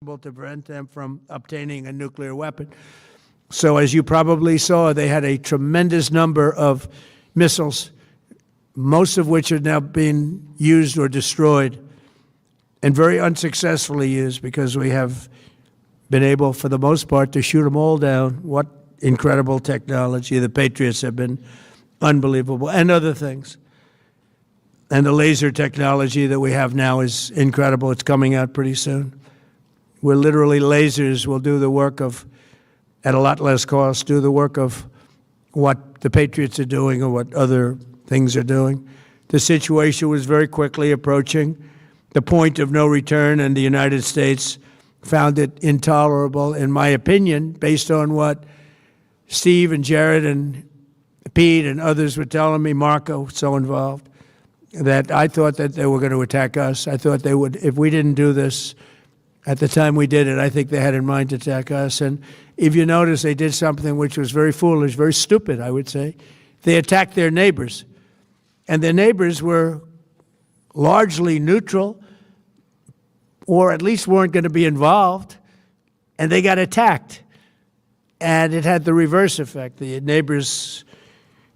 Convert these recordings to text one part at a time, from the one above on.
to prevent them from obtaining a nuclear weapon. So as you probably saw, they had a tremendous number of missiles, most of which are now being used or destroyed, and very unsuccessfully used, because we have been able, for the most part, to shoot them all down. What incredible technology. The Patriots have been unbelievable, and other things. And the laser technology that we have now is incredible. It's coming out pretty soon, where literally lasers will do the work of, at a lot less cost, do the work of what the Patriots are doing or what other things are doing. The situation was very quickly approaching the point of no return, and the United States found it intolerable, in my opinion, based on what Steve and Jared and Pete and others were telling me, Marco, so involved, that I thought that they were going to attack us. I thought they would, if we didn't do this at the time we did it, I think they had in mind to attack us. And if you notice, they did something which was very foolish, very stupid, I would say. They attacked their neighbors. And their neighbors were largely neutral, or at least weren't going to be involved, and they got attacked. And it had the reverse effect. The neighbors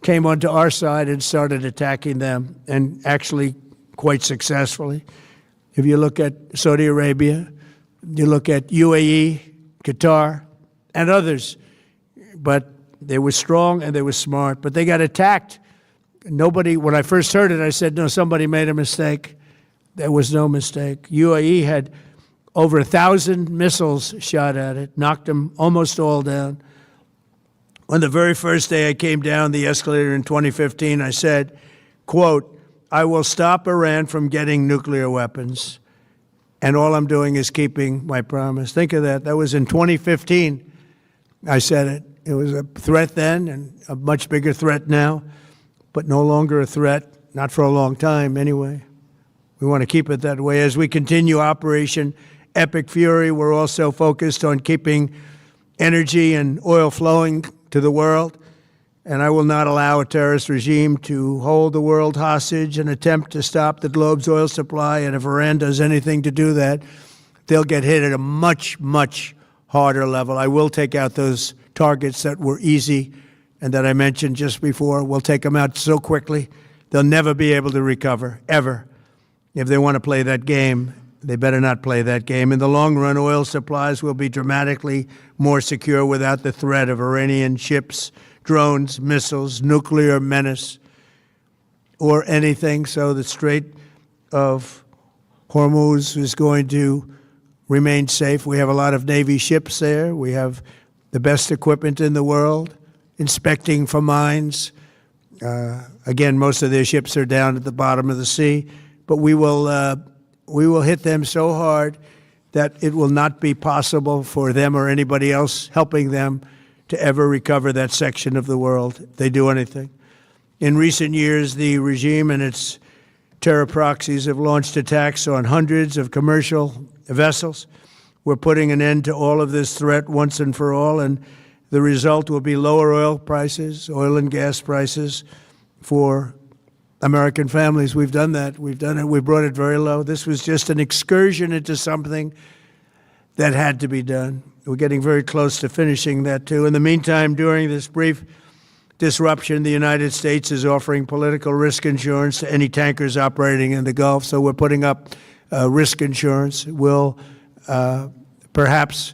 came onto our side and started attacking them, and actually quite successfully. If you look at Saudi Arabia, you look at UAE, Qatar, and others, but they were strong and they were smart, but they got attacked. Nobody, when I first heard it, I said, no, somebody made a mistake. There was no mistake. UAE had over 1,000 missiles shot at it, knocked them almost all down. On the very first day I came down the escalator in 2015, I said, quote, I will stop Iran from getting nuclear weapons, and all I'm doing is keeping my promise. Think of that. That was in 2015. I said it. It was a threat then, and a much bigger threat now, but no longer a threat, not for a long time anyway. We want to keep it that way. As we continue Operation Epic Fury, we're also focused on keeping energy and oil flowing to the world, and I will not allow a terrorist regime to hold the world hostage and attempt to stop the globe's oil supply. And if Iran does anything to do that, they'll get hit at a much, much harder level. I will take out those targets that were easy and that I mentioned just before. We'll take them out so quickly, they'll never be able to recover, ever. If they want to play that game, they better not play that game. In the long run, oil supplies will be dramatically more secure without the threat of Iranian ships, drones, missiles, nuclear menace, or anything. So the Strait of Hormuz is going to remain safe. We have a lot of Navy ships there. We have the best equipment in the world, inspecting for mines. Again, most of their ships are down at the bottom of the sea, but we will hit them so hard that it will not be possible for them or anybody else helping them to ever recover that section of the world if they do anything. In recent years, the regime and its terror proxies have launched attacks on hundreds of commercial vessels. We're putting an end to all of this threat once and for all, and the result will be lower oil prices, oil and gas prices for American families. We've done that. We've done it. We brought it very low. This was just an excursion into something that had to be done. We're getting very close to finishing that, too. In the meantime, during this brief disruption, the United States is offering political risk insurance to any tankers operating in the Gulf. So we're putting up risk insurance. We'll perhaps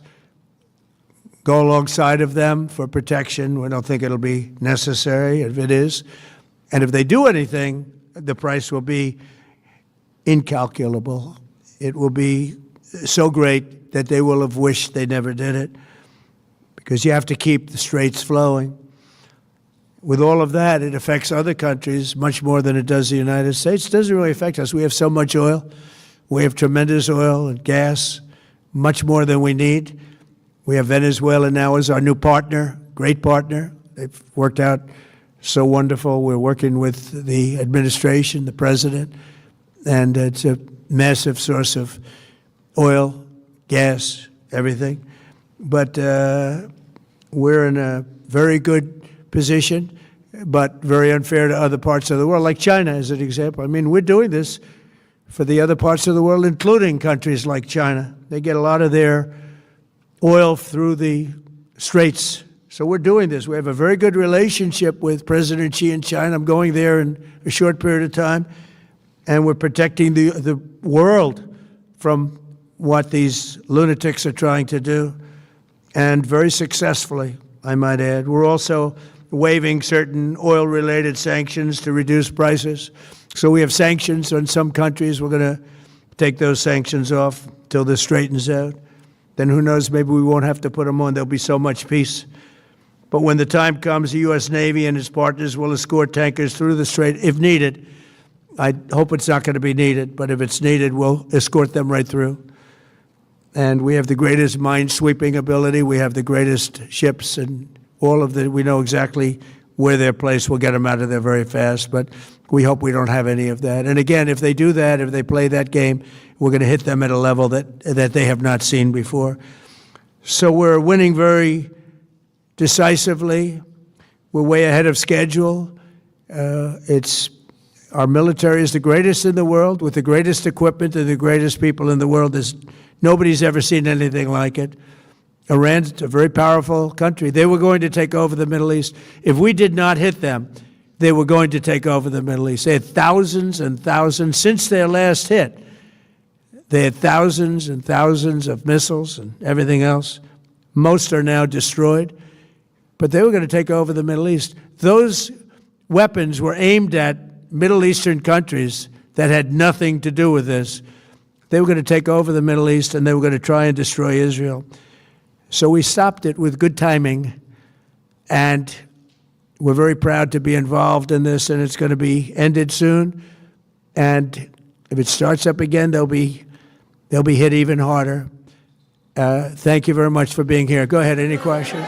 go alongside of them for protection. We don't think it'll be necessary. If it is, and if they do anything, the price will be incalculable. It will be so great that they will have wished they never did it, because you have to keep the straits flowing. With all of that, it affects other countries much more than it does the United States. It doesn't really affect us. We have so much oil. We have tremendous oil and gas, much more than we need. We have Venezuela now as our new partner, great partner. They've worked out so wonderful. We're working with the administration, the president, and it's a massive source of oil, gas, everything. But we're in a very good position, but very unfair to other parts of the world, like China as an example. I mean, we're doing this for the other parts of the world, including countries like China. They get a lot of their oil through the straits. So we're doing this. We have a very good relationship with President Xi in China. I'm going there in a short period of time, and we're protecting the world from what these lunatics are trying to do, and very successfully, I might add. We're also waiving certain oil-related sanctions to reduce prices. So we have sanctions on some countries. We're going to take those sanctions off till this straightens out. Then who knows, maybe we won't have to put them on. There'll be so much peace. But when the time comes, the U.S. Navy and its partners will escort tankers through the strait if needed. I hope it's not going to be needed, but if it's needed, we'll escort them right through. And we have the greatest mine-sweeping ability. We have the greatest ships, and we know exactly where they're placed. We'll get them out of there very fast, but we hope we don't have any of that. And again, if they do that, if they play that game, we're going to hit them at a level that they have not seen before. So we're winning very decisively. We're way ahead of schedule. Our military is the greatest in the world, with the greatest equipment and the greatest people in the world. Nobody's ever seen anything like it. Iran's a very powerful country. They were going to take over the Middle East. If we did not hit them, they were going to take over the Middle East. They had thousands and thousands. Since their last hit, they had thousands and thousands of missiles and everything else. Most are now destroyed. But they were going to take over the Middle East. Those weapons were aimed at Middle Eastern countries that had nothing to do with this. They were going to take over the Middle East, and they were going to try and destroy Israel. So we stopped it with good timing, and we're very proud to be involved in this, and it's going to be ended soon. And if it starts up again, they'll be hit even harder. Thank you very much for being here. Go ahead, any questions?